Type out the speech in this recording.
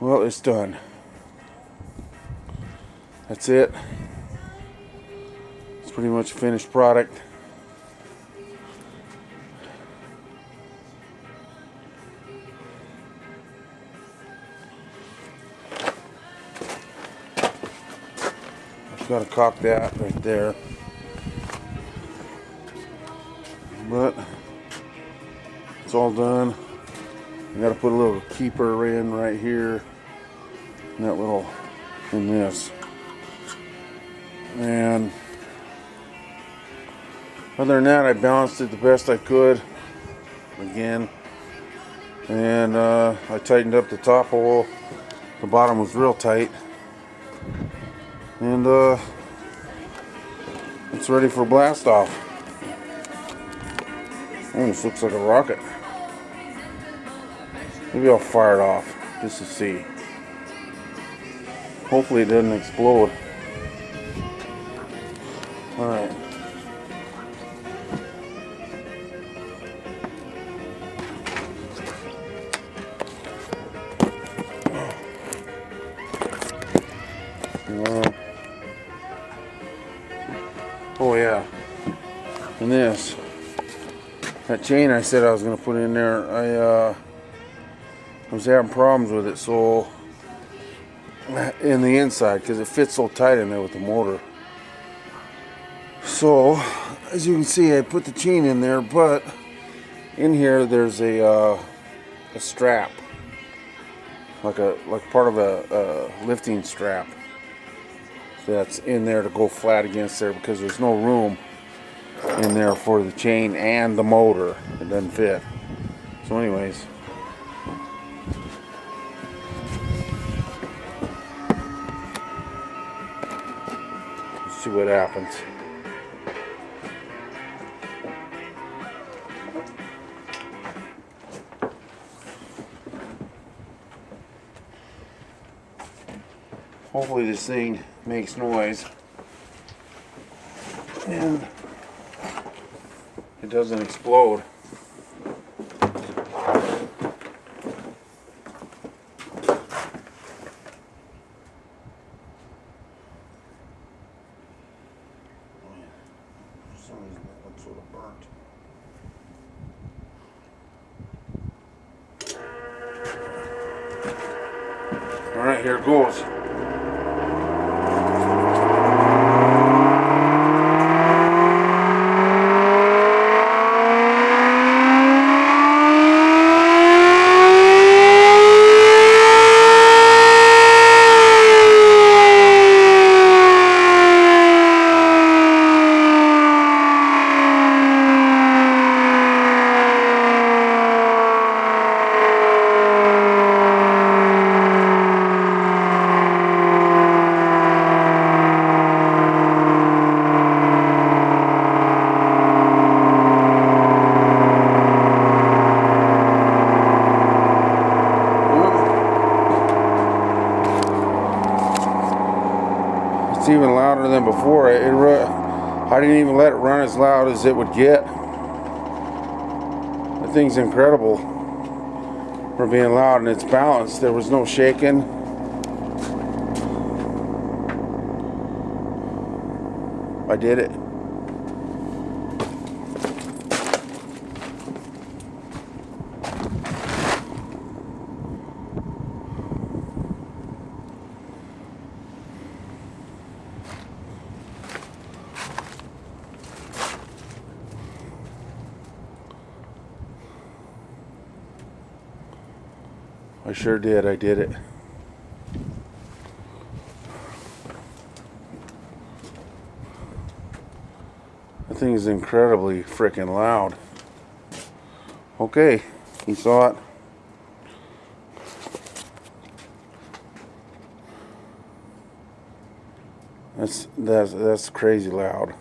Well, it's done. That's it. It's pretty much a finished product. I've got to cock that right there. But it's all done. I got to put a little keeper in right here. And that little in this. And other than that, I balanced it the best I could. Again. And I tightened up the top hole. The bottom was real tight. And it's ready for blast off. Almost looks like a rocket. Maybe I'll fire it off just to see. Hopefully it doesn't explode. Alright. Oh yeah. And this. That chain I said I was going to put in there, I was having problems with it, so in the inside, because it fits so tight in there with the motor. So as you can see, I put the chain in there, but in here there's a strap, like part of a lifting strap that's in there to go flat against there, because there's no room in there for the chain and the motor. It doesn't fit. So anyways, let's see what happens. Hopefully this thing makes noise and it doesn't explode. For some reason that looks sort of burnt. Alright, here it goes. It's even louder than before. I didn't even let it run as loud as it would get. The thing's incredible for being loud, and it's balanced. There was no shaking. I did it. I sure did. I did it. That thing is incredibly freaking loud. Okay, you saw it. That's crazy loud.